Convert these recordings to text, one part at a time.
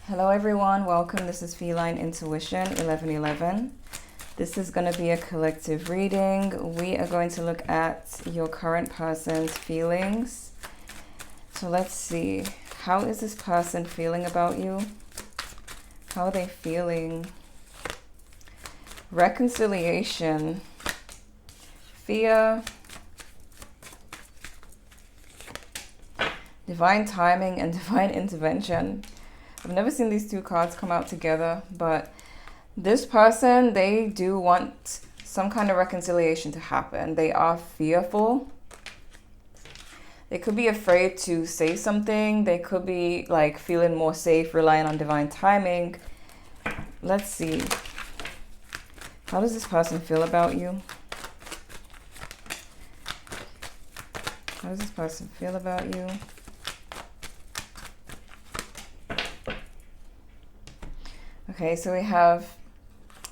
Hello everyone, welcome. This is Feline Intuition 1111. This is going to be a collective reading. We are going to look at your current person's feelings. So let's see. How is this person feeling about you? How are they feeling? Reconciliation. Fear. Divine timing and divine intervention. I've never seen these two cards come out together, but this person, they do want some kind of reconciliation to happen. They are fearful. They could be afraid to say something. They could be like feeling more safe, relying on divine timing. Let's see. How does this person feel about you? How does this person feel about you? Okay, so we have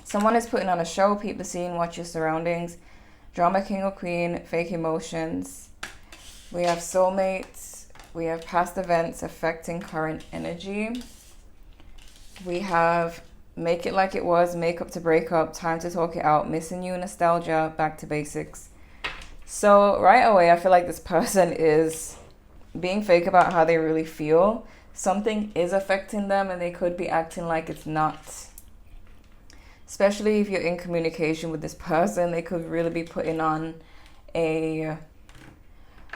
someone is putting on a show, peep the scene, watch your surroundings. Drama king or queen, fake emotions. We have soulmates. We have past events affecting current energy. We have make it like it was, make up to break up, time to talk it out, missing you, nostalgia, back to basics. So right away, I feel like this person is being fake about how they really feel. Something is affecting them and they could be acting like it's not. Especially if you're in communication with this person, they could really be putting on a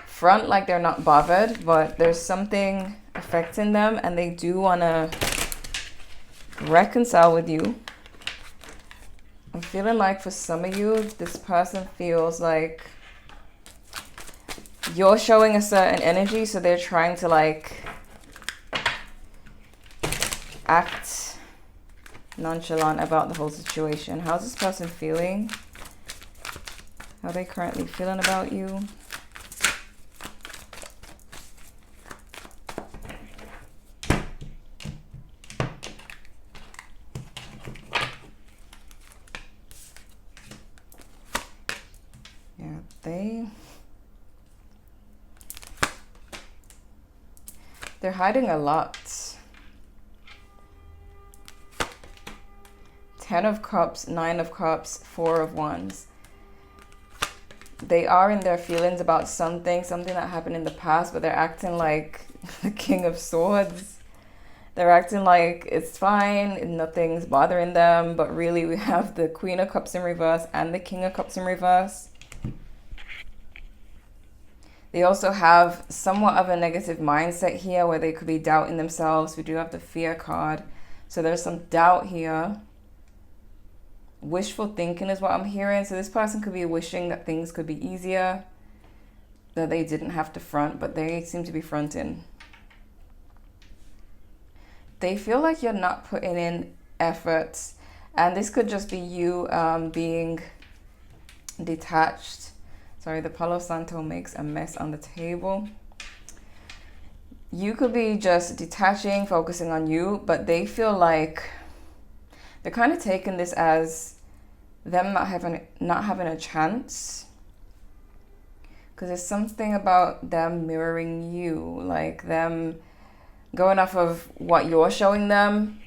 front like they're not bothered, but there's something affecting them and they do want to reconcile with you. I'm feeling like for some of you, this person feels like you're showing a certain energy, so they're trying to like act nonchalant about the whole situation. How's this person feeling? How are they currently feeling about you? Yeah, they're hiding a lot. 10 of Cups, 9 of Cups, 4 of Wands. They are in their feelings about something that happened in the past, but they're acting like the King of Swords. They're acting like it's fine, nothing's bothering them, but really we have the Queen of Cups in reverse and the King of Cups in reverse. They also have somewhat of a negative mindset here where they could be doubting themselves. We do have the Fear card. So there's some doubt here. Wishful thinking is what I'm hearing. So this person could be wishing that things could be easier, that they didn't have to front, but they seem to be fronting. They feel like you're not putting in efforts, and this could just be you being detached. Sorry, the Palo Santo makes a mess on the table. You could be just detaching, focusing on you, but they feel like they're kind of taking this as them not having a chance, because there's something about them mirroring you, like them going off of what you're showing them.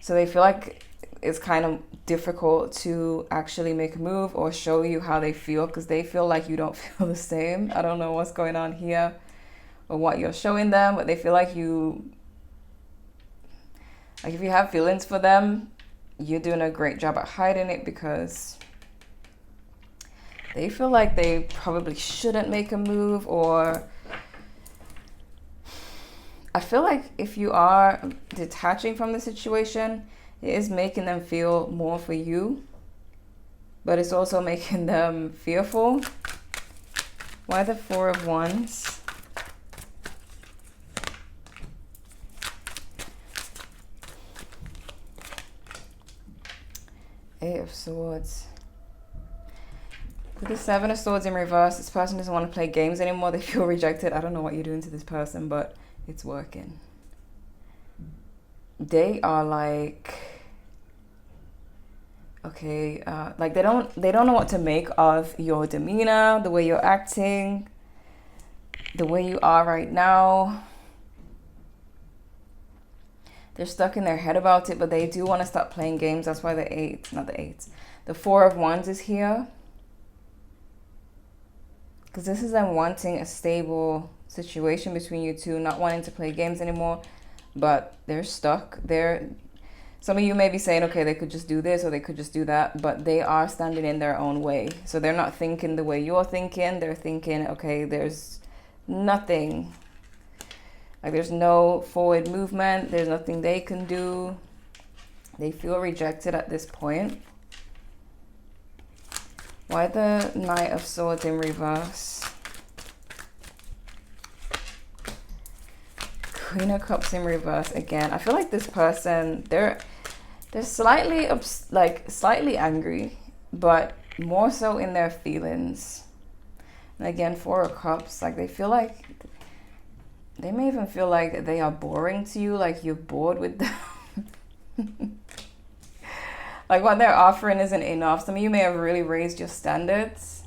So they feel like it's kind of difficult to actually make a move or show you how they feel, because they feel like you don't feel the same. I don't know what's going on here or what you're showing them, but they feel like you, like if you have feelings for them, you're doing a great job at hiding it, because they feel like they probably shouldn't make a move. Or I feel like if you are detaching from the situation, it is making them feel more for you, but it's also making them fearful. Why the 4 of Wands? Eight of Swords. With the 7 of Swords in reverse, this person doesn't want to play games anymore. They feel rejected. I don't know what you're doing to this person, but it's working. They are like, okay, like they don't know what to make of your demeanor, the way you're acting, the way you are right now. They're stuck in their head about it, but they do want to stop playing games. That's why the Four of Wands is here. Because this is them wanting a stable situation between you two, not wanting to play games anymore, but they're stuck. Some of you may be saying, okay, they could just do this or they could just do that, but they are standing in their own way. So they're not thinking the way you're thinking. They're thinking, okay, there's nothing. Like there's no forward movement. There's nothing they can do. They feel rejected at this point. Why the Knight of Swords in reverse? Queen of Cups in reverse again. I feel like this person, they're slightly slightly angry, but more so in their feelings. And again, Four of Cups, like they feel like they may even feel like they are boring to you, like you're bored with them. Like what they're offering isn't enough. Some of you may have really raised your standards.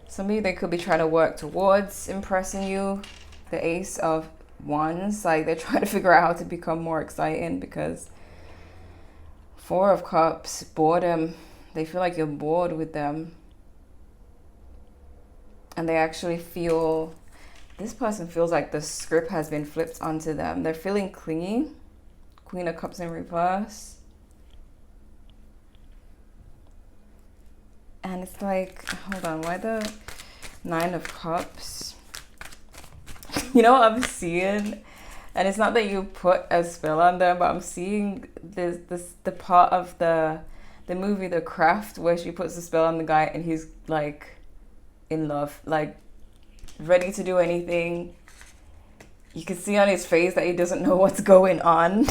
Some of you, they could be trying to work towards impressing you. The Ace of Wands, like they're trying to figure out how to become more exciting, because Four of Cups, boredom. They feel like you're bored with them. And they actually feel, this person feels like the script has been flipped onto them. They're feeling clingy. Queen of Cups in reverse. And it's like, hold on, why the Nine of Cups? You know what I'm seeing? And it's not that you put a spell on them, but I'm seeing the part of the movie The Craft where she puts the spell on the guy and he's like in love, like ready to do anything. You can see on his face that he doesn't know what's going on.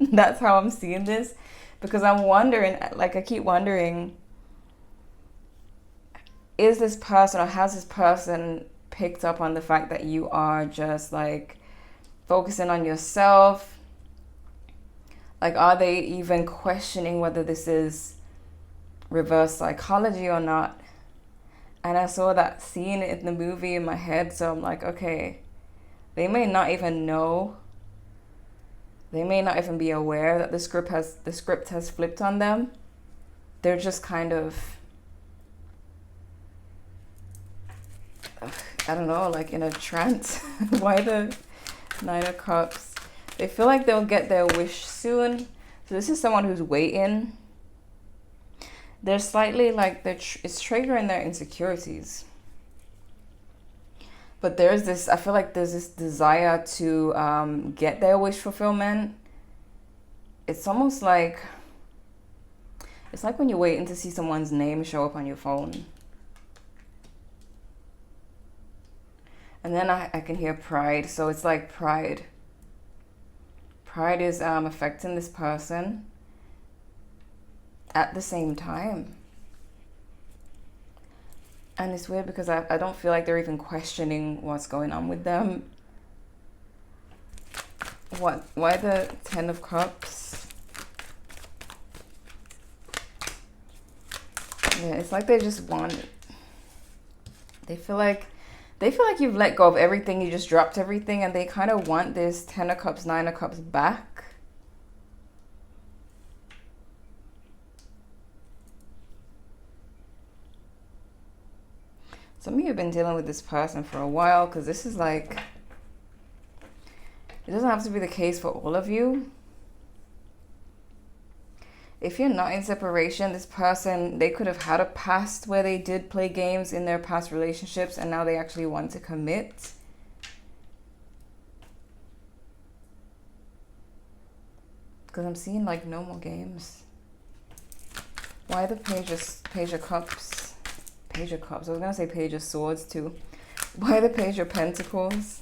That's how I'm seeing this, because I'm wondering, like I keep wondering, is this person, or has this person picked up on the fact that you are just like focusing on yourself? Like, are they even questioning whether this is reverse psychology or not? And I saw that scene in the movie in my head, so I'm like, okay, they may not even know. They may not even be aware that the script has flipped on them. They're just kind of, I don't know, like in a trance. Why the Nine of Cups? They feel like they'll get their wish soon. So this is someone who's waiting. They're slightly like, it's triggering their insecurities. But there's this, I feel like there's this desire to get their wish fulfillment. It's almost like, it's like when you're waiting to see someone's name show up on your phone. And then I can hear pride. So it's like pride. Pride is affecting this person at the same time. And it's weird because I don't feel like they're even questioning what's going on with them. Why the Ten of Cups? Yeah, it's like they just want it. They feel like you've let go of everything, you just dropped everything, and they kind of want this Ten of Cups, Nine of Cups back. Some of you have been dealing with this person for a while, because this is like, it doesn't have to be the case for all of you. If you're not in separation, this person, they could have had a past where they did play games in their past relationships, and now they actually want to commit. Because I'm seeing like no more games. Why the Page of Cups? Page of Cups. I was going to say Page of Swords too. Why the Page of Pentacles?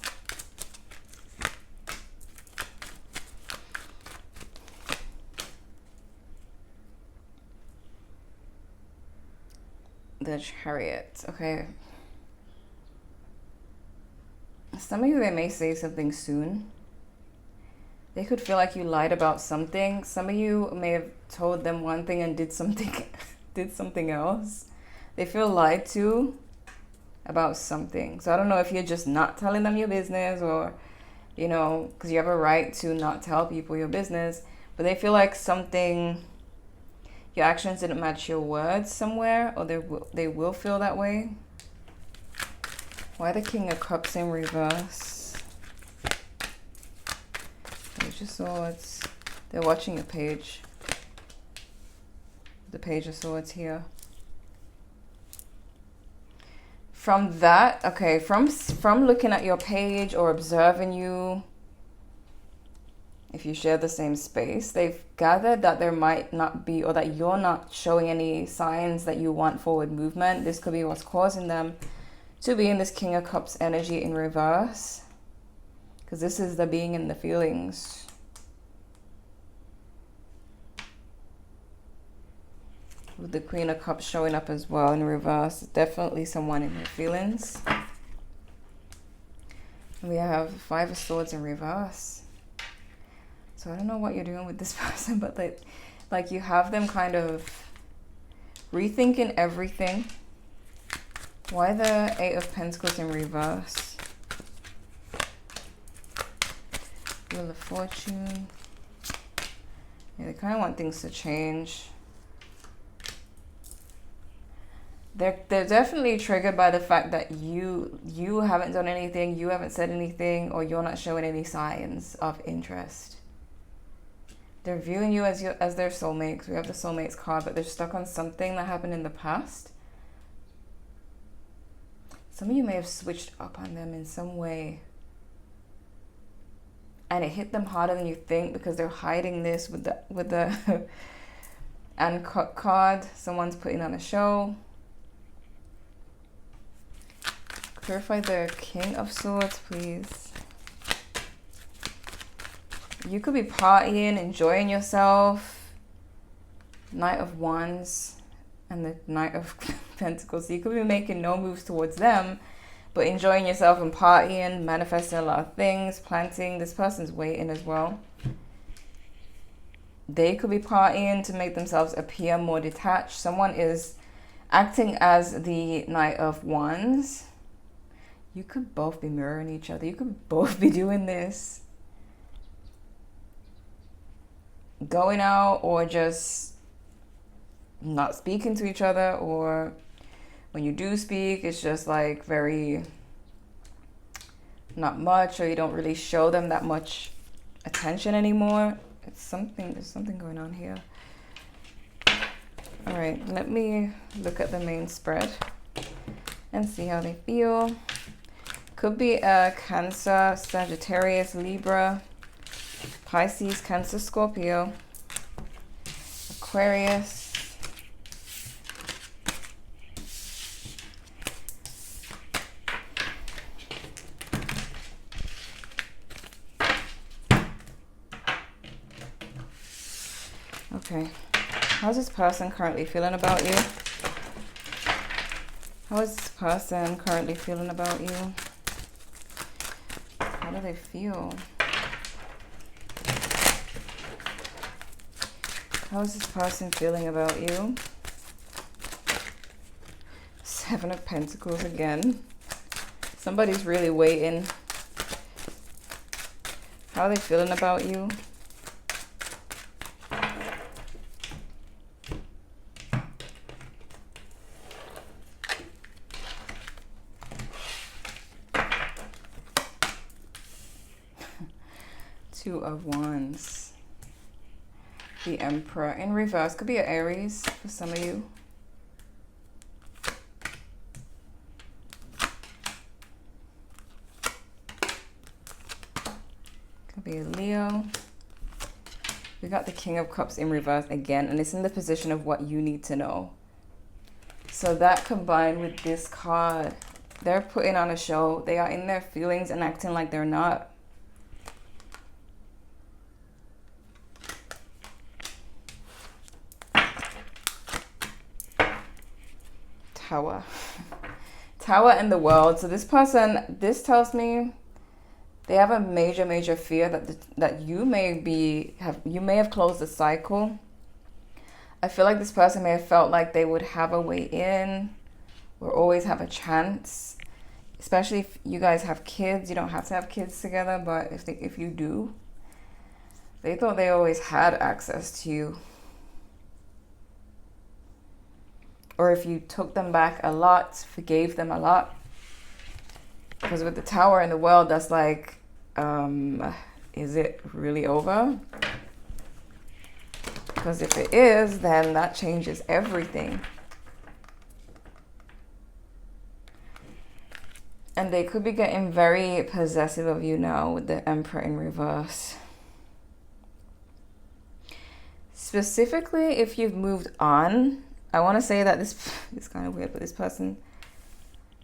The Chariot. Okay. Some of you, they may say something soon. They could feel like you lied about something. Some of you may have told them one thing and did something else. They feel lied to about something. So I don't know if you're just not telling them your business, or you know, because you have a right to not tell people your business, but they feel like something, your actions didn't match your words somewhere, or they will feel that way. Why the King of Cups in reverse? Page of Swords. They're watching a page. The Page of Swords here. From that, okay, from looking at your page or observing you, if you share the same space, they've gathered that there might not be, or that you're not showing any signs that you want forward movement. This could be what's causing them to be in this King of Cups energy in reverse, because this is the being in the feelings. With the Queen of Cups showing up as well in reverse. Definitely someone in their feelings. And we have the Five of Swords in reverse. So I don't know what you're doing with this person, but like you have them kind of rethinking everything. Why the Eight of Pentacles in reverse? Wheel of Fortune. Yeah, they kind of want things to change. They're definitely triggered by the fact that you haven't done anything, you haven't said anything, or you're not showing any signs of interest. They're viewing you as their soulmate. We have the Soulmates card, but they're stuck on something that happened in the past. Some of you may have switched up on them in some way. And it hit them harder than you think, because they're hiding this with the uncut card. Someone's putting on a show. Clarify the King of Swords, please. You could be partying, enjoying yourself. Knight of Wands and the Knight of Pentacles. So you could be making no moves towards them, but enjoying yourself and partying, manifesting a lot of things, planting. This person's waiting as well. They could be partying to make themselves appear more detached. Someone is acting as the Knight of Wands. You could both be mirroring each other. You could both be doing this. Going out, or just not speaking to each other, or when you do speak, it's just like very not much, or you don't really show them that much attention anymore. There's something going on here. All right, let me look at the main spread and see how they feel. Could be a Cancer, Sagittarius, Libra, Pisces, Cancer, Scorpio, Aquarius, okay. How's this person currently feeling about you? How is this person currently feeling about you? How do they feel? How is this person feeling about you? Seven of Pentacles again. Somebody's really waiting. How are they feeling about you? Two of Wands. The Emperor in reverse. Could be an Aries for some of you. Could be a Leo. We got the King of Cups in reverse again, and it's in the position of what you need to know. So that combined with this card, they're putting on a show. They are in their feelings and acting like they're not. Tower. Tower in the World. So this person, this tells me they have a major fear that you may have closed the cycle. I feel like this person may have felt like they would have a way in or always have a chance. especially if you guys have kids. You don't have to have kids together, but if you do, they thought they always had access to you. Or if you took them back a lot, forgave them a lot. Because with the Tower in the World, that's like, is it really over? Because if it is, then that changes everything. And they could be getting very possessive of you now with the Emperor in reverse. Specifically, if you've moved on, I want to say that this is kind of weird, but this person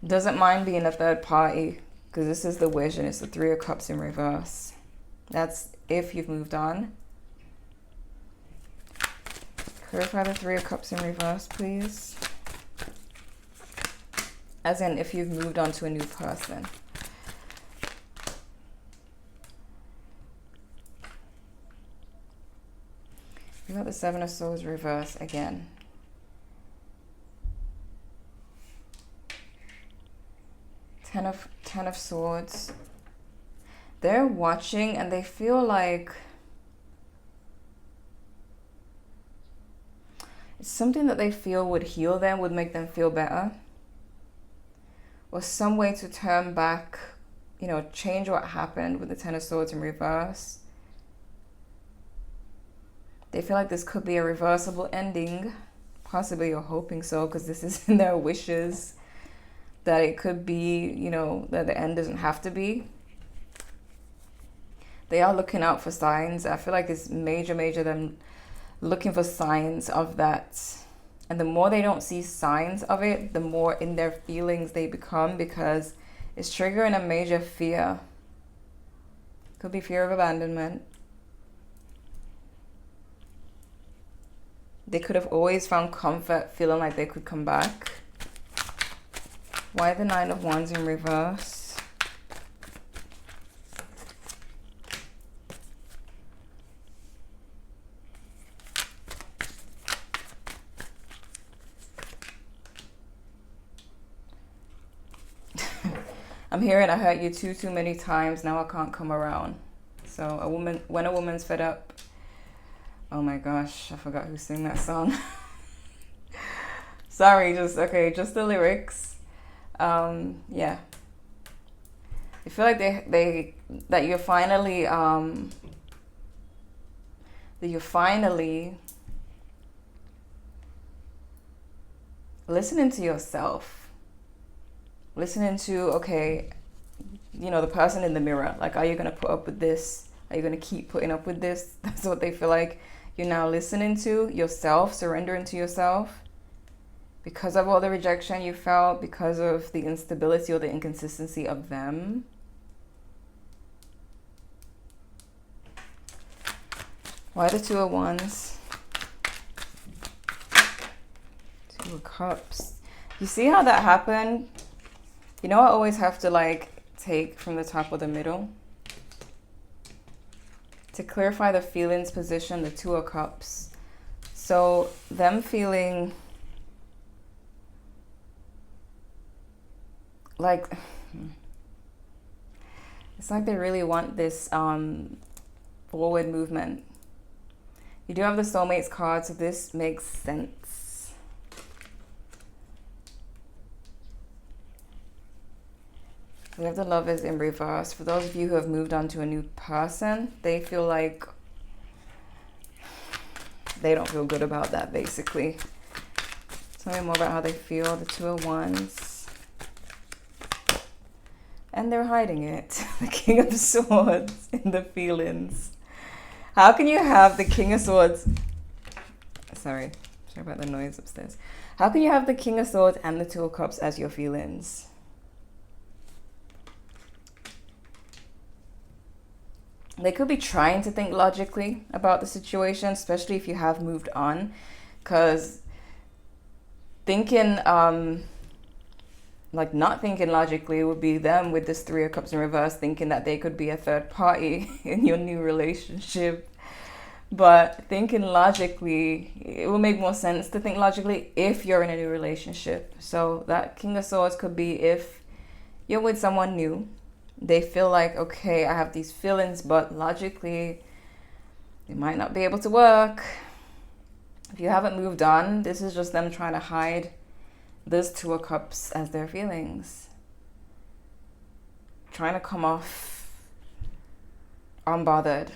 doesn't mind being a third party, because this is the Wish and it's the Three of Cups in reverse. That's if you've moved on. Clarify the Three of Cups in reverse, please. As in, if you've moved on to a new person. We got the Seven of Swords reverse again. Ten of Swords. They're watching and they feel like it's something that they feel would heal them, would make them feel better. Or some way to turn back, you know, change what happened with the Ten of Swords in reverse. They feel like this could be a reversible ending. Possibly you're hoping so, because this is in their wishes. That it could be, you know, that the end doesn't have to be. They are looking out for signs. I feel like it's major them looking for signs of that. And the more they don't see signs of it, the more in their feelings they become, because it's triggering a major fear. Could be fear of abandonment. They could have always found comfort feeling like they could come back. Why the Nine of Wands in reverse? I'm hearing I hurt you too many times. Now I can't come around. So when a woman's fed up. Oh my gosh, I forgot who sang that song. Sorry, just the lyrics. Yeah. I feel like that you're finally listening to yourself. Listening to, okay, you know, the person in the mirror. Like, are you going to put up with this? Are you going to keep putting up with this? That's what they feel like you're now listening to. Yourself, surrendering to yourself. Because of all the rejection you felt, because of the instability or the inconsistency of them. Why the Two of Wands? Two of Cups. You see how that happened? You know, I always have to like take from the top or the middle. To clarify the feelings position, the Two of Cups. So them feeling like, it's like they really want this forward movement. You do have the Soulmates card, so this makes sense. We have the Lovers in reverse. For those of you who have moved on to a new person, they feel like they don't feel good about that, basically. Tell me more about how they feel. The Two of Wands. And they're hiding it. The King of Swords in the feelings. How can you have the King of Swords? Sorry about the noise upstairs. How can you have the King of Swords and the Two of Cups as your feelings? They could be trying to think logically about the situation, especially if you have moved on. Because thinking, like not thinking logically would be them with this Three of Cups in reverse, thinking that they could be a third party in your new relationship. But thinking logically, it will make more sense to think logically if you're in a new relationship. So that King of Swords could be if You're with someone new. They feel like, okay, I have these feelings, but logically, it might not be able to work. If you haven't moved on, this is just them trying to hide this Two of Cups as their feelings. Trying to come off unbothered.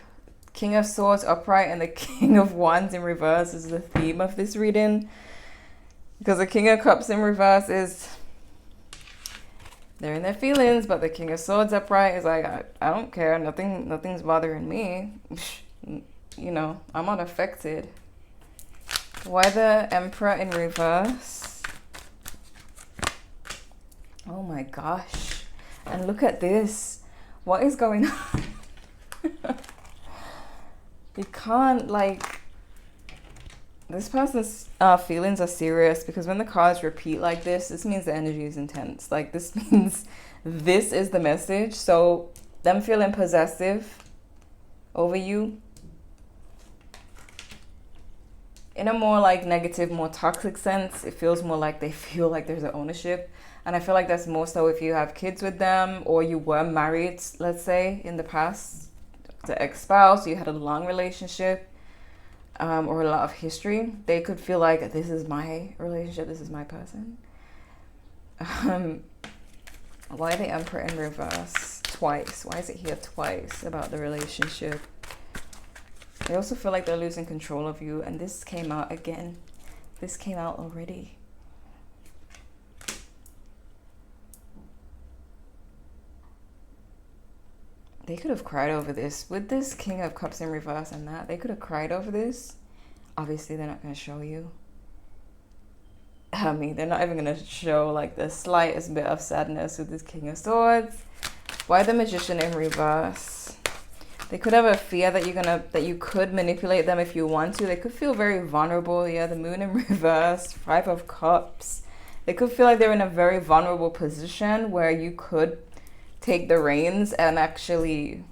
King of Swords upright and the King of Wands in reverse is the theme of this reading. Because the King of Cups in reverse is they're in their feelings, but the King of Swords upright is like, I don't care. Nothing's bothering me. You know, I'm unaffected. Why the Emperor in reverse? Oh my gosh. And look at this. What is going on? You can't, like, this person's feelings are serious, because when the cards repeat like this means the energy is intense. Like, this means this is the message. So them feeling possessive over you in a more like negative, more toxic sense, it feels more like they feel like there's an ownership. And I feel like that's more so if you have kids with them, or you were married, let's say, in the past, to ex-spouse, you had a long relationship, or a lot of history. They could feel like, this is my relationship, this is my person. Why the Emperor in reverse twice? Why is it here twice about the relationship? They also feel like they're losing control of you, and this came out again. This came out already. They could have cried over this. With this King of Cups in reverse and that, they could have cried over this. Obviously, they're not going to show you. I mean, they're not even going to show like the slightest bit of sadness with this King of Swords. Why the Magician in reverse? They could have a fear that you could manipulate them if you want to. They could feel very vulnerable. Yeah, the Moon in reverse, Five of Cups. They could feel like they're in a very vulnerable position where you could take the reins and actually,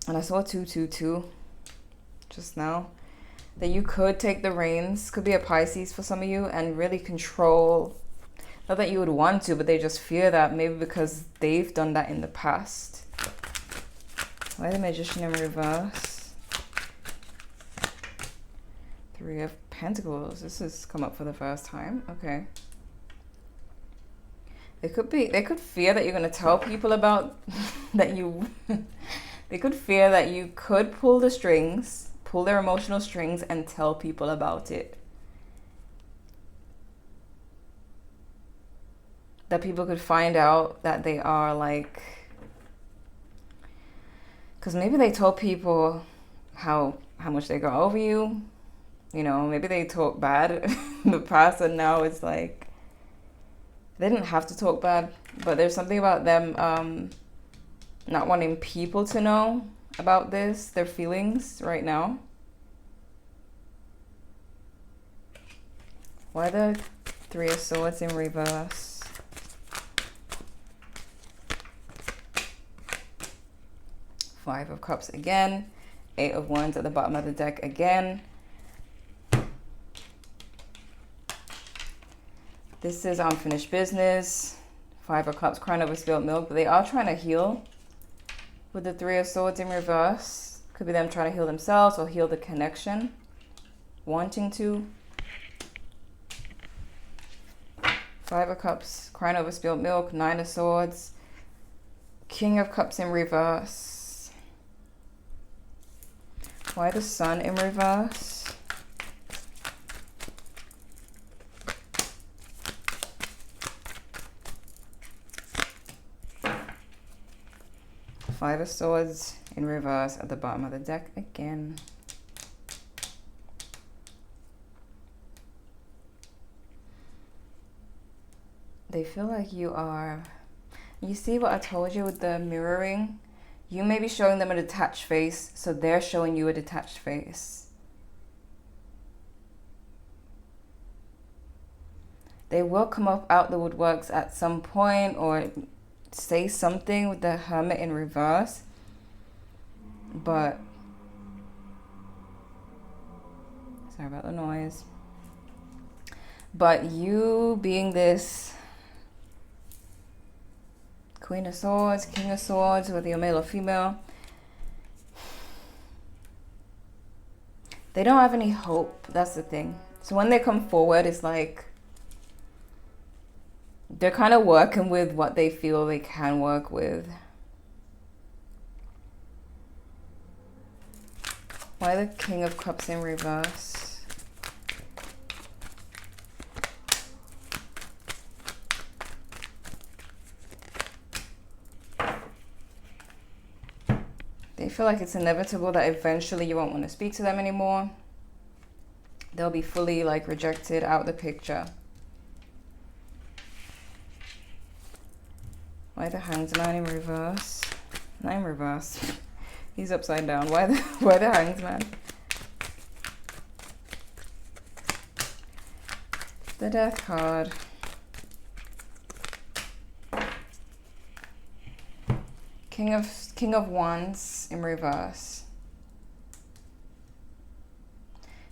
and I saw 222 just now, that you could take the reins, could be a Pisces for some of you, and really control. Not that you would want to, but they just fear that, maybe because they've done that in the past. Why the Magician in reverse? Three of Pentacles. This has come up for the first time. Okay. They could fear that you're going to tell people about that you, they could fear that you could pull the strings, pull their emotional strings and tell people about it. That people could find out that they are like, because maybe they told people how much they got over you. You know, maybe they talk bad in the past, and now it's like, they didn't have to talk bad, but there's something about them not wanting people to know about this, their feelings right now. Why the Three of Swords in reverse? Five of Cups again. Eight of Wands at the bottom of the deck again. This is unfinished business. Five of Cups, crying over spilled milk. But they are trying to heal with the Three of Swords in reverse. Could be them trying to heal themselves or heal the connection. Wanting to. Five of Cups, crying over spilled milk. Nine of Swords. King of Cups in reverse. Why the Sun in reverse? Five of Swords in reverse at the bottom of the deck again. They feel like you are, you see what I told you with the mirroring? You may be showing them a detached face, so they're showing you a detached face. They will come up out the woodworks at some point, or say something with the Hermit in reverse, but sorry about the noise. But you being this Queen of Swords, King of Swords, whether you're male or female. They don't have any hope. That's the thing. So when they come forward, it's like they're kind of working with what they feel they can work with. Why the King of Cups in reverse? They feel like it's inevitable that eventually you won't want to speak to them anymore. They'll be fully like rejected out of the picture. Why the Hanged Man in reverse? Not in reverse. He's upside down. Why the Hanged Man? The Death card. King of Wands in reverse.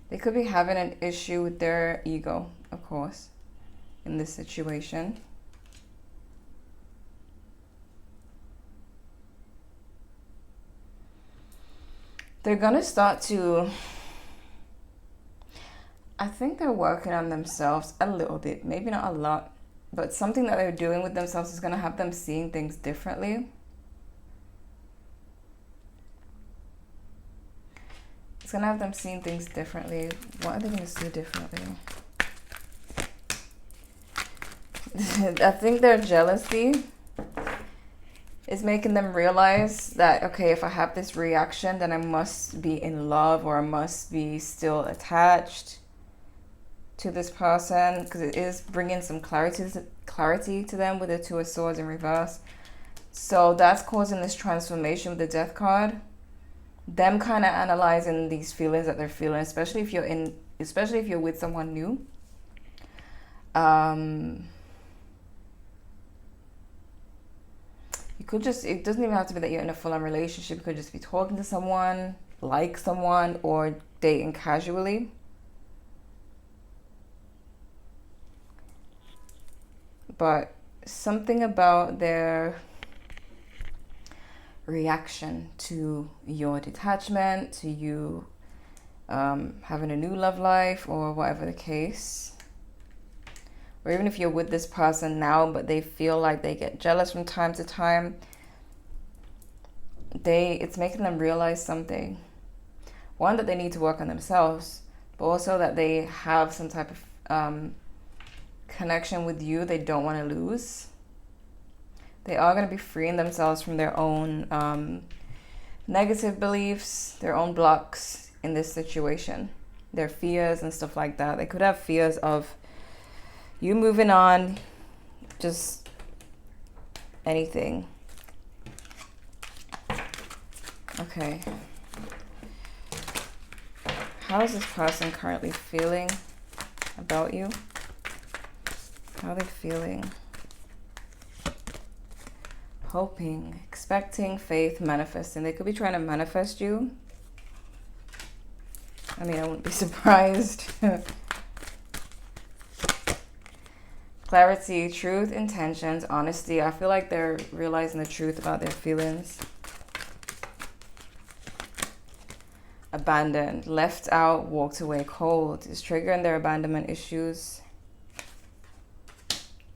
They could be having an issue with their ego, of course, in this situation. They're gonna start to, I think they're working on themselves a little bit, maybe not a lot, but something that they're doing with themselves is gonna have them seeing things differently. It's gonna have them seeing things differently. What are they gonna see differently? I think their jealousy is making them realize that, okay, if I have this reaction, then I must be in love or I must be still attached to this person, because it is bringing some clarity to them with the Two of Swords in reverse. So that's causing this transformation with the Death card. Them kind of analyzing these feelings that they're feeling, especially if you're with someone new. You could just, it doesn't even have to be that you're in a full-on relationship. You could just be talking to someone, like someone, or dating casually. But something about their reaction to your detachment, to you having a new love life, or whatever the case, or even if you're with this person now but they feel like they get jealous from time to time, it's making them realize something. One, that they need to work on themselves, but also that they have some type of connection with you they don't want to lose. They are going to be freeing themselves from their own negative beliefs, their own blocks in this situation, their fears and stuff like that. They could have fears of you moving on, just anything. Okay. How is this person currently feeling about you? How are they feeling? Hoping, expecting, faith, manifesting. They could be trying to manifest you. I mean, I wouldn't be surprised. Clarity, truth, intentions, honesty. I feel like they're realizing the truth about their feelings. Abandoned, left out, walked away cold. Is triggering their abandonment issues.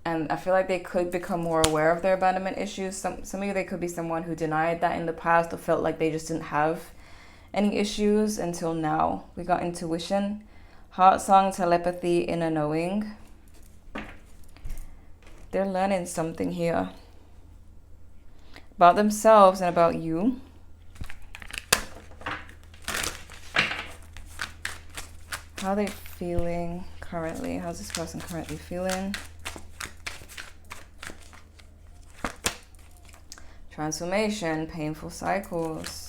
And I feel like they could become more aware of their abandonment issues. Some of you, they could be someone who denied that in the past, or felt like they just didn't have any issues until now. We got intuition, heart song, telepathy, inner knowing. They're learning something here about themselves and about you. How are they feeling currently? How's this person currently feeling? Transformation, painful cycles.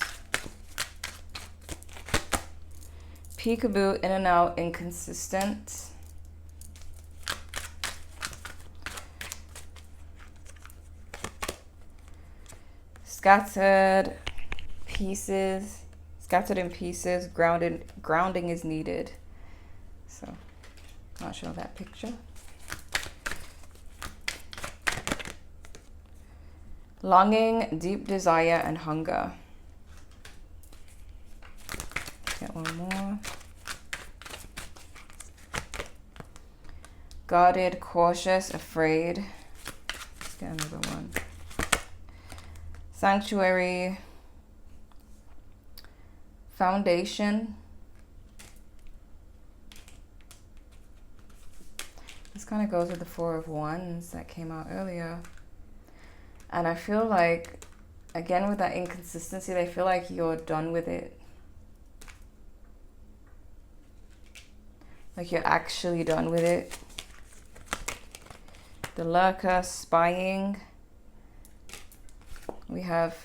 Peekaboo, in and out, inconsistent. Scattered pieces, scattered in pieces, grounding is needed. So, not sure that picture. Longing, deep desire, and hunger. Get one more. Guarded, cautious, afraid. Let's get another one. Sanctuary. Foundation. This kind of goes with the Four of Wands that came out earlier. And I feel like, again, with that inconsistency, they feel like you're done with it. Like you're actually done with it. The Lurker, spying. We have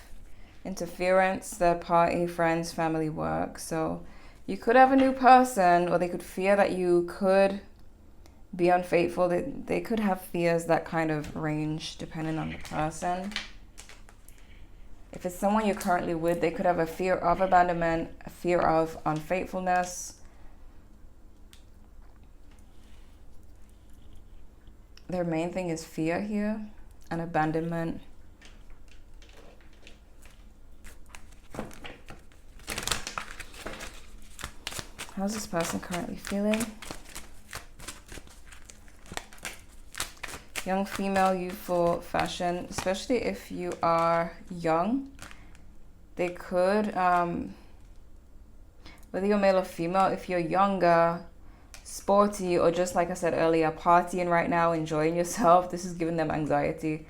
interference, third party, friends, family, work. So you could have a new person, or they could fear that you could be unfaithful. They could have fears that kind of range depending on the person. If it's someone you're currently with, they could have a fear of abandonment, a fear of unfaithfulness. Their main thing is fear here and abandonment. How's this person currently feeling? Young female, youthful, fashion, especially if you are young. They could, whether you're male or female, if you're younger, sporty, or just like I said earlier, partying right now, enjoying yourself, this is giving them anxiety.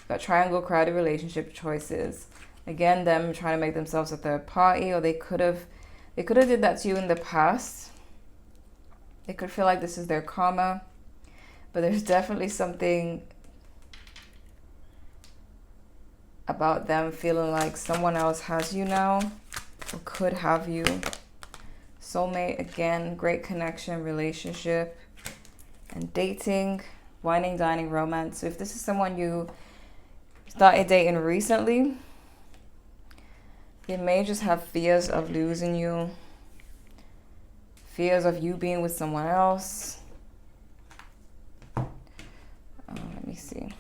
Got triangle, crowded relationship choices. Again, them trying to make themselves a third party, or they could have did that to you in the past. They could feel like this is their karma. But there's definitely something about them feeling like someone else has you now, or could have you. Soulmate, again, great connection, relationship, and dating, wining, dining, romance. So if this is someone you started dating recently, they may just have fears of losing you, fears of you being with someone else. Let me see.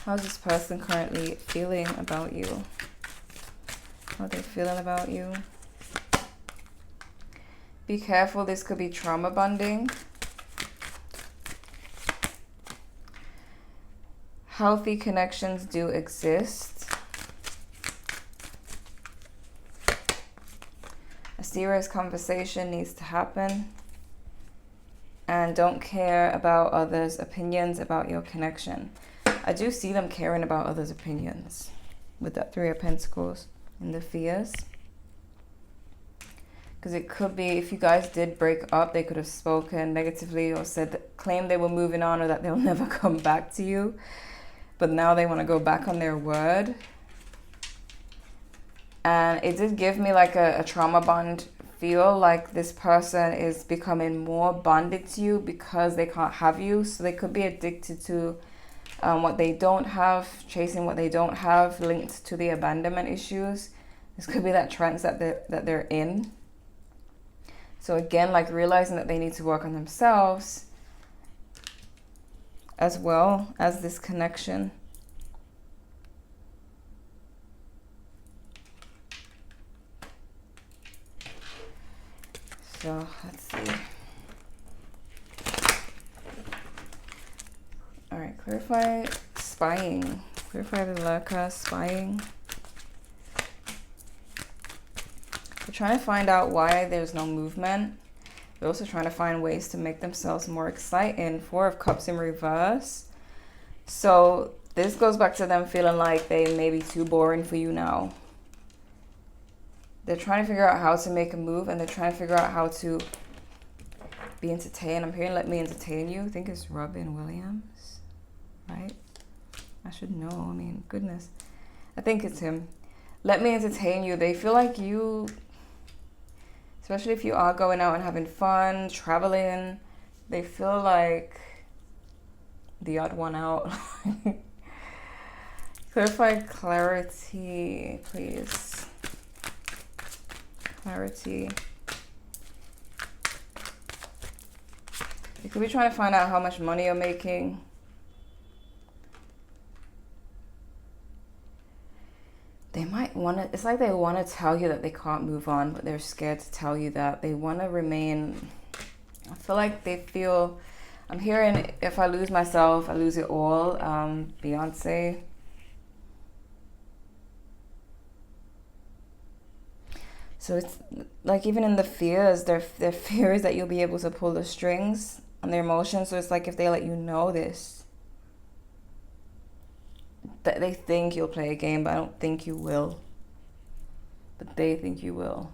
How's this person currently feeling about you? How are they feeling about you? Be careful, this could be trauma bonding. Healthy connections do exist. A serious conversation needs to happen. And don't care about others' opinions about your connection. I do see them caring about others' opinions with that Three of Pentacles and the fears. Because it could be, if you guys did break up, they could have spoken negatively or claimed they were moving on, or that they'll never come back to you. But now they want to go back on their word. And it did give me like a trauma bond feel, like this person is becoming more bonded to you because they can't have you. So they could be addicted to what they don't have, chasing what they don't have, linked to the abandonment issues. This could be that trance that they're in. So again, like realizing that they need to work on themselves as well as this connection. So let's see. All right, clarify spying. Clarify the lurker, spying. We're trying to find out why there's no movement. They're also trying to find ways to make themselves more exciting. Four of Cups in reverse. So this goes back to them feeling like they may be too boring for you now. They're trying to figure out how to make a move, and they're trying to figure out how to be entertained. I'm hearing let me entertain you. I think it's Robin Williams, right? I should know. I mean, goodness. I think it's him. Let me entertain you. They feel like you, especially if you are going out and having fun, traveling, they feel like the odd one out. Clarify clarity, please. Clarity. You could be trying to find out how much money you're making. They might want to, it's like they want to tell you that they can't move on, but they're scared to tell you that. They want to remain, I feel like they feel, I'm hearing, if I lose myself, I lose it all. Beyonce. So it's like even in the fears, their fear is that you'll be able to pull the strings on their emotions. So it's like if they let you know this, that they think you'll play a game, but I don't think you will. But they think you will.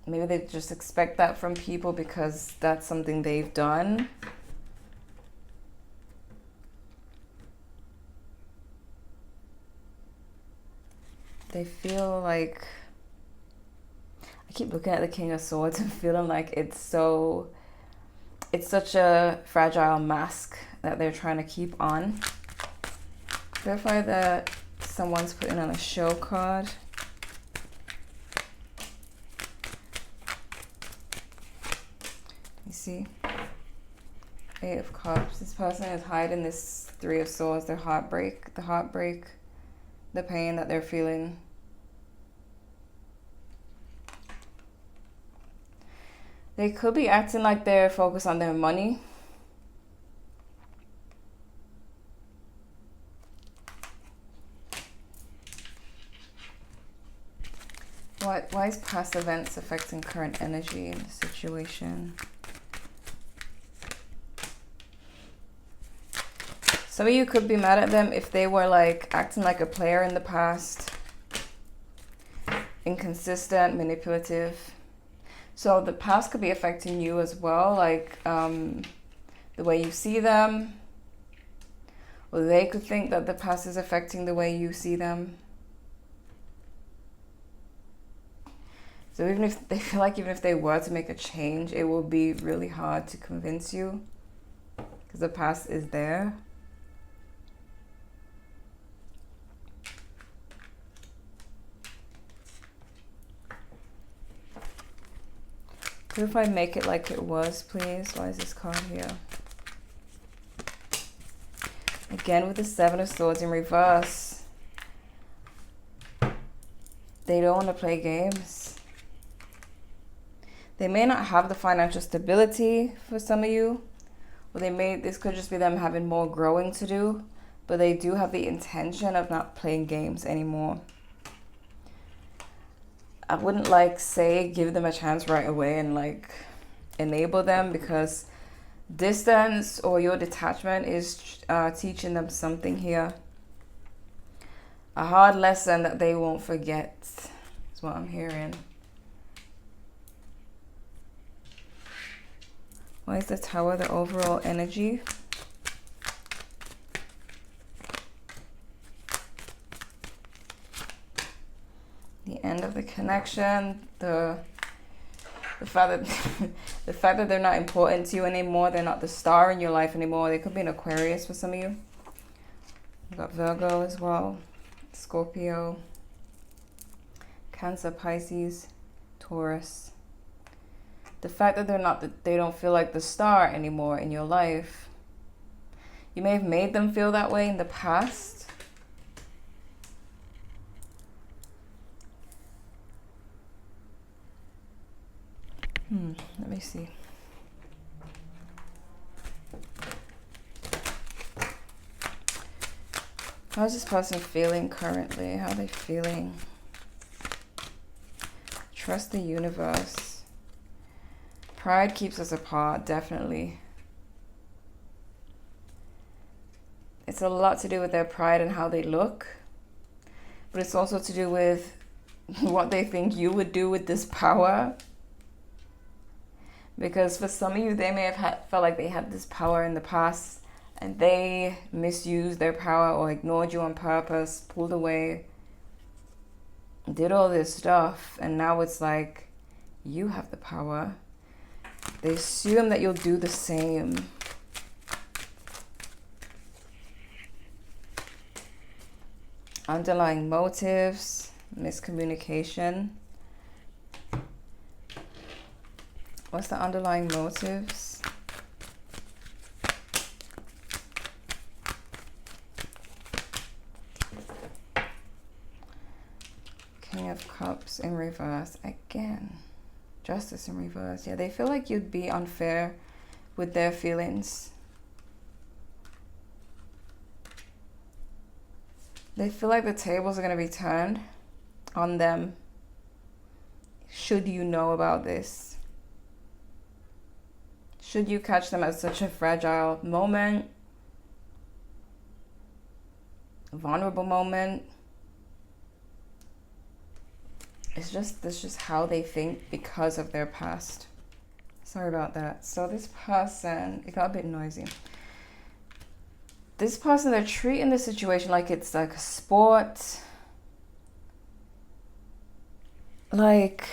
Maybe they just expect that from people because that's something they've done. They feel like, I keep looking at the King of Swords and feeling like it's such a fragile mask that they're trying to keep on. Verify that someone's putting on a show card. You see? 8 of Cups. This person is hiding this 3 of Swords, their heartbreak, the pain that they're feeling. They could be acting like they're focused on their money. Why is past events affecting current energy in the situation? Some of you could be mad at them if they were like acting like a player in the past. Inconsistent, manipulative. So the past could be affecting you as well, like the way you see them. Or they could think that the past is affecting the way you see them. So even if they feel like even if they were to make a change, it will be really hard to convince you because the past is there. Could if I make it like it was, please? Why is this card here? Again with the 7 of Swords in reverse. They don't want to play games. They may not have the financial stability for some of you, or this could just be them having more growing to do, but they do have the intention of not playing games anymore. I wouldn't say give them a chance right away and enable them, because distance or your detachment is teaching them something here. A hard lesson that they won't forget is what I'm hearing. Why is the Tower the overall energy? The end of the connection, the fact that they're not important to you anymore, they're not the star in your life anymore. They could be an Aquarius for some of you. We've got Virgo as well, Scorpio, Cancer, Pisces, Taurus. The fact that they don't feel like the star anymore in your life. You may have made them feel that way in the past. Let me see. How's this person feeling currently? How are they feeling? Trust the universe. Pride keeps us apart, definitely. It's a lot to do with their pride and how they look, but it's also to do with what they think you would do with this power. Because for some of you, they may have felt like they had this power in the past and they misused their power or ignored you on purpose, pulled away, did all this stuff, and now it's like you have the power. They assume that you'll do the same. Underlying motives, miscommunication. What's the underlying motives? King of Cups in reverse again. Justice in reverse. Yeah, they feel like you'd be unfair with their feelings. They feel like the tables are going to be turned on them should you know about this. Should you catch them at such a fragile moment, a vulnerable moment. It's just how they think because of their past. Sorry about that. So this person, it got a bit noisy. This person, they're treating the situation like it's like a sport. Like,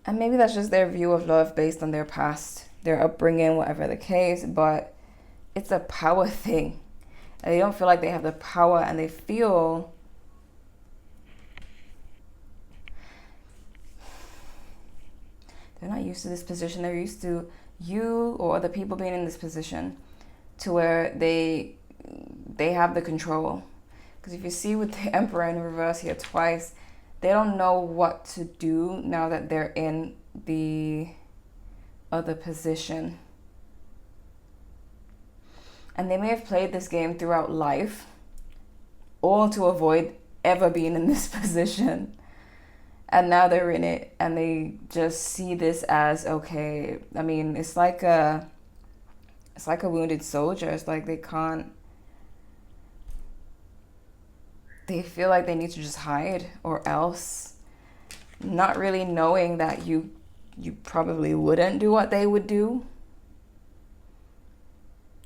and maybe that's just their view of love based on their past, their upbringing, whatever the case, but it's a power thing. And they don't feel like they have the power, and they feel they're not used to this position. They're used to you or other people being in this position to where they have the control. Because if you see with the Emperor in reverse here twice, they don't know what to do now that they're in the other position. And they may have played this game throughout life, all to avoid ever being in this position. And now they're in it, and they just see this as, okay, I mean, it's like a wounded soldier. It's like they feel like they need to just hide, or else, not really knowing that you probably wouldn't do what they would do.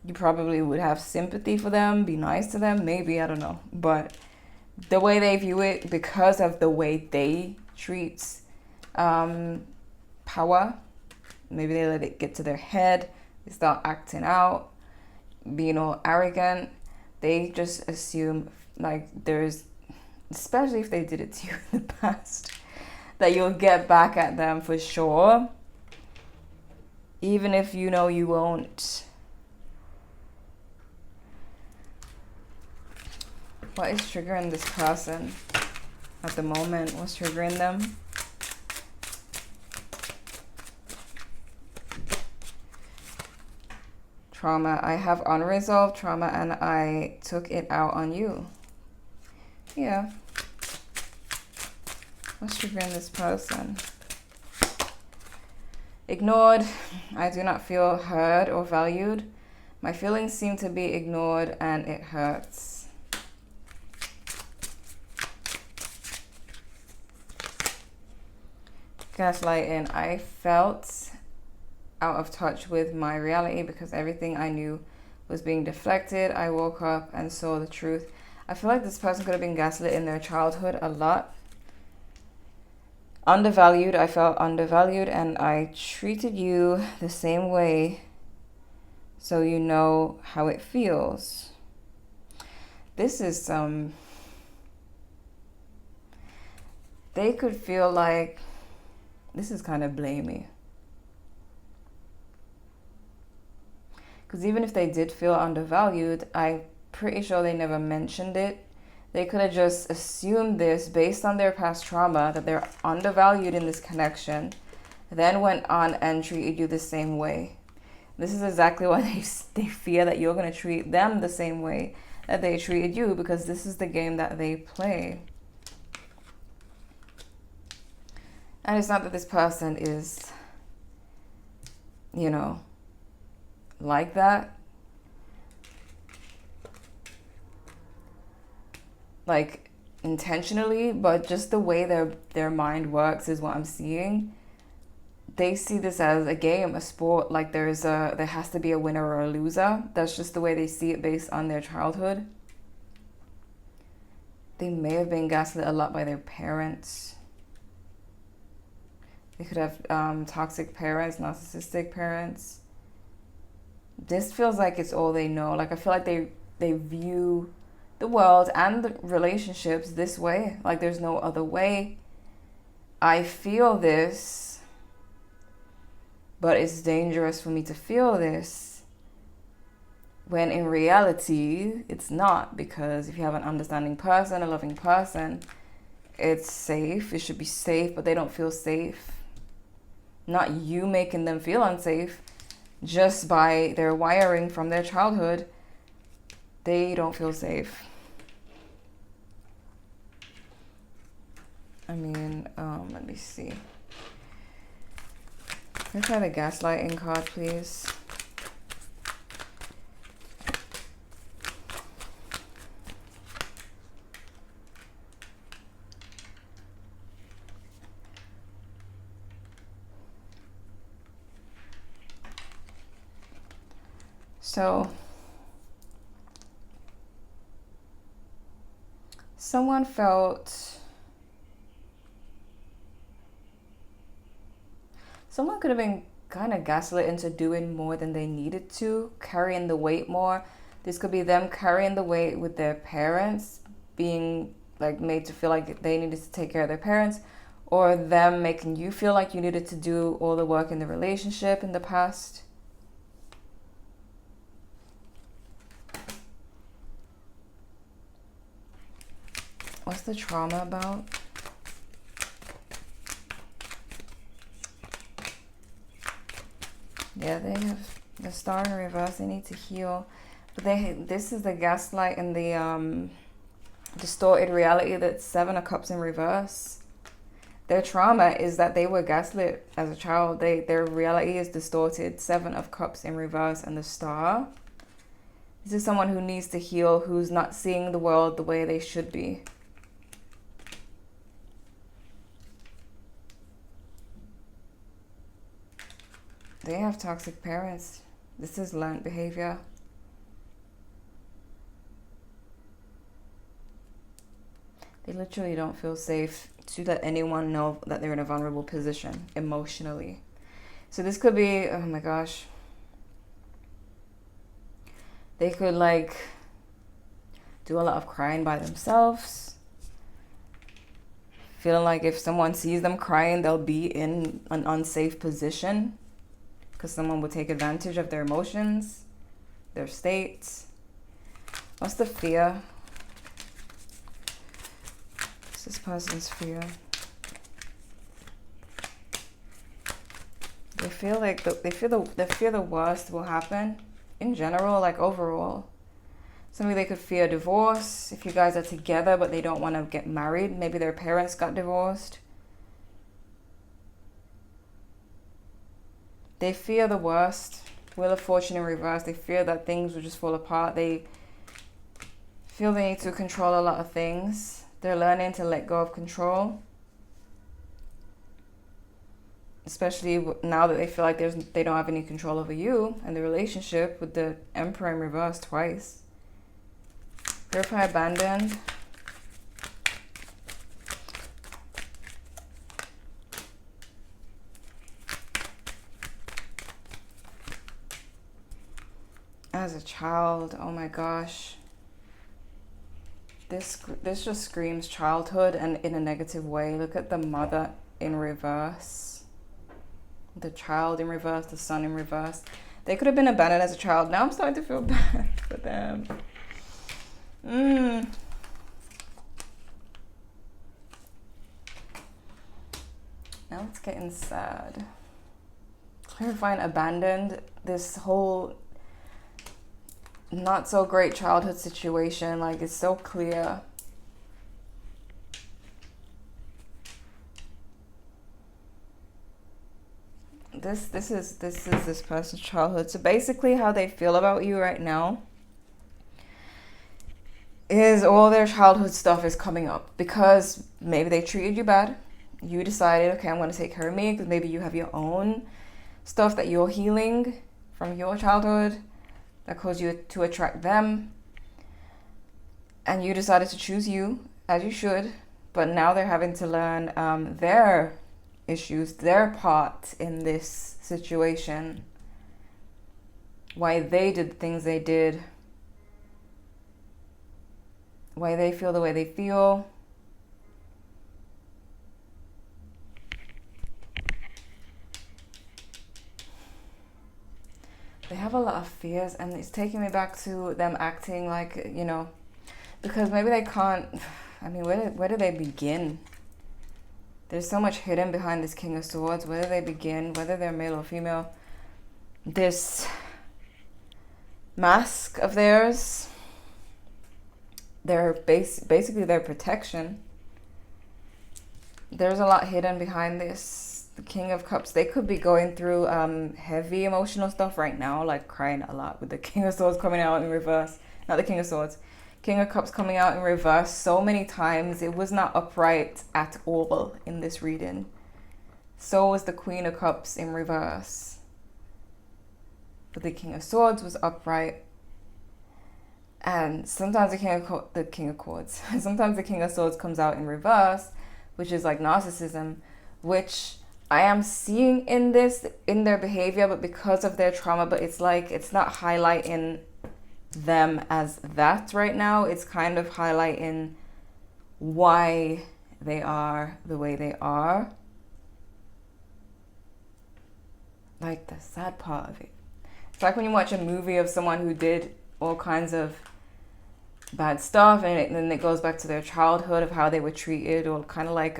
You probably would have sympathy for them, be nice to them, maybe, I don't know. But the way they view it, because of the way they treat power, maybe they let it get to their head, they start acting out, being all arrogant. They just assume, like, there's, especially if they did it to you in the past, that you'll get back at them for sure, even if you know you won't. What is triggering this person at the moment? What's triggering them? Trauma. I have unresolved trauma and I took it out on you. Yeah. What's triggering this person? Ignored. I do not feel heard or valued. My feelings seem to be ignored and it hurts. Gaslighting. I felt out of touch with my reality because everything I knew was being deflected. I woke up and saw the truth. I feel like this person could have been gaslit in their childhood a lot. Undervalued. I felt undervalued and I treated you the same way, so you know how it feels. This is they could feel like this is kind of blamey. Because even if they did feel undervalued, I'm pretty sure they never mentioned it. They could have just assumed this based on their past trauma, that they're undervalued in this connection, then went on and treated you the same way. This is exactly why they fear that you're going to treat them the same way that they treated you, because this is the game that they play. And it's not that this person is, you know, like that. Like intentionally, but just the way their mind works is what I'm seeing. They see this as a game, a sport, like there has to be a winner or a loser. That's just the way they see it based on their childhood. They may have been gaslit a lot by their parents. They could have toxic parents, narcissistic parents. This feels like it's all they know. Like I feel like they view the world and the relationships this way. Like there's no other way. I feel this, but it's dangerous for me to feel this, when in reality it's not, because if you have an understanding person, a loving person, it's safe. It should be safe, but they don't feel safe. Not you making them feel unsafe, just by their wiring from their childhood, they don't feel safe. I mean, let me see. Can I try the gaslighting card, please? So, someone could have been kind of gaslit into doing more than they needed to, carrying the weight more. This could be them carrying the weight with their parents, being like made to feel like they needed to take care of their parents, or them making you feel like you needed to do all the work in the relationship in the past. What's the trauma about? Yeah, they have the star in reverse. They need to heal. But this is the gaslight and the distorted reality. That's 7 of Cups in reverse. Their trauma is that they were gaslit as a child. Their reality is distorted. 7 of Cups in reverse and the star. This is someone who needs to heal, who's not seeing the world the way they should be. They have toxic parents. This is learned behavior. They literally don't feel safe to let anyone know that they're in a vulnerable position emotionally. So this could be, oh my gosh. They could like do a lot of crying by themselves. Feeling like if someone sees them crying, they'll be in an unsafe position, because someone will take advantage of their emotions, their states. What's the fear? What's this person's fear? They feel like they fear the worst will happen in general, like overall. Maybe they could fear divorce if you guys are together but they don't want to get married. Maybe their parents got divorced. They fear the worst. Wheel of Fortune in reverse. They fear that things will just fall apart. They feel they need to control a lot of things. They're learning to let go of control. Especially now that they feel like they don't have any control over you and the relationship, with the Emperor in reverse twice. Purify, abandoned. As a child, oh my gosh. This just screams childhood, and in a negative way. Look at the mother in reverse. The child in reverse, the son in reverse. They could have been abandoned as a child. Now I'm starting to feel bad for them. Now it's getting sad. Clarifying abandoned. This whole not so great childhood situation, like it's so clear. This is this person's childhood. So basically how they feel about you right now is all their childhood stuff is coming up, because maybe they treated you bad. You decided, okay, I'm going to take care of me, because maybe you have your own stuff that you're healing from your childhood that caused you to attract them, and you decided to choose you, as you should. But now they're having to learn their issues, their part in this situation, why they did the things they did, why they feel the way they feel. They have a lot of fears, and it's taking me back to them acting like, you know, because maybe they can't, I mean, where do they begin? There's so much hidden behind this King of Swords. Where do they begin? Whether they're male or female. This mask of theirs, basically their protection. There's a lot hidden behind this. The King of Cups, they could be going through heavy emotional stuff right now, like crying a lot with the King of Swords coming out in reverse. Not the King of Swords. King of Cups coming out in reverse so many times. It was not upright at all in this reading. So was the Queen of Cups in reverse. But the King of Swords was upright. And sometimes the King of Swords. Sometimes the King of Swords comes out in reverse, which is like narcissism, which I am seeing in their behavior, but because of their trauma. But it's like, it's not highlighting them as that right now. It's kind of highlighting why they are the way they are. Like the sad part of it. It's like when you watch a movie of someone who did all kinds of bad stuff, and then it goes back to their childhood of how they were treated, or kind of like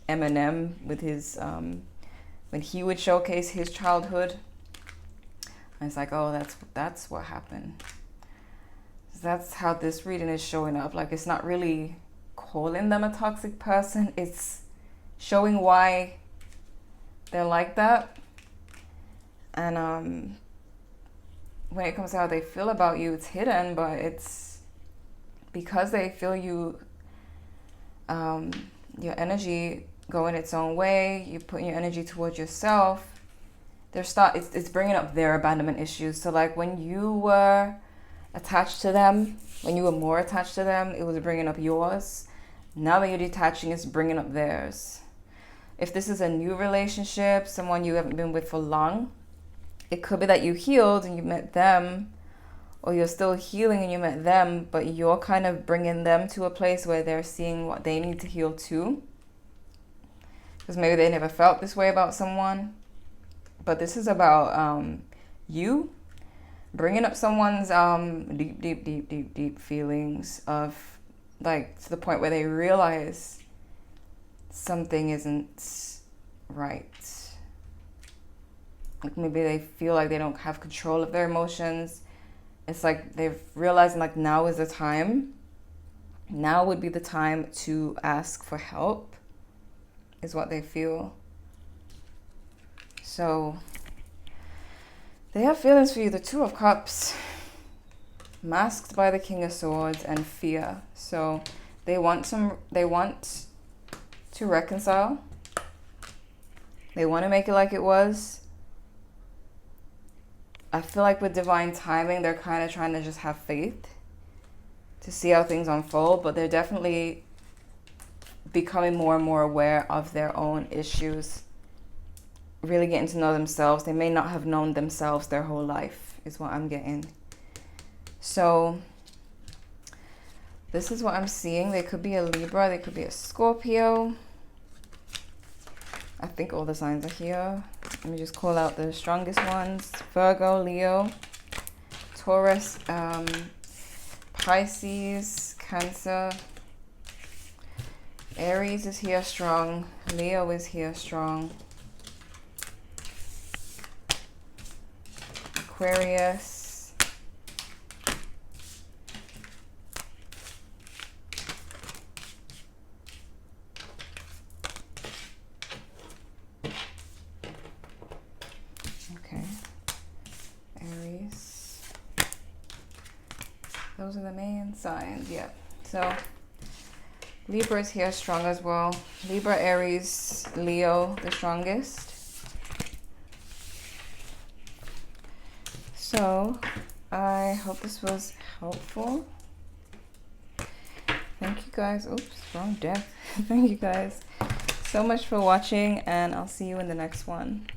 Eminem with his when he would showcase his childhood. And it's like, oh, that's what happened. That's how this reading is showing up. Like, it's not really calling them a toxic person. It's showing why they're like that. And when it comes to how they feel about you, it's hidden, but it's because they feel you, your energy going its own way, you putting your energy towards yourself, it's bringing up their abandonment issues. So like when you were attached to them, when you were more attached to them, it was bringing up yours. Now that you're detaching, it's bringing up theirs. If this is a new relationship, someone you haven't been with for long, it could be that you healed and you met them, or you're still healing and you met them, but you're kind of bringing them to a place where they're seeing what they need to heal too. Because maybe they never felt this way about someone. But this is about you bringing up someone's deep feelings of, like, to the point where they realize something isn't right. Like maybe they feel like they don't have control of their emotions. It's like they've realized, like, now is the time. Now would be the time to ask for help, is what they feel. So they have feelings for you. The Two of Cups, masked by the King of Swords and fear. So they want to reconcile. They want to make it like it was. I feel like with divine timing, they're kind of trying to just have faith to see how things unfold, but they're definitely becoming more and more aware of their own issues, really getting to know themselves. They may not have known themselves their whole life, is what I'm getting. So this is what I'm seeing. They could be a Libra, they could be a Scorpio. I think all the signs are here. Let me just call out the strongest ones. Virgo, Leo, Taurus, Pisces, Cancer. Aries is here strong. Leo is here strong. Aquarius. Okay. Aries. Those are the main signs, yeah. So Libra is here strong as well. Libra, Aries, Leo, the strongest. So I hope this was helpful. Thank you guys. Oops, wrong deck. Thank you guys so much for watching, and I'll see you in the next one.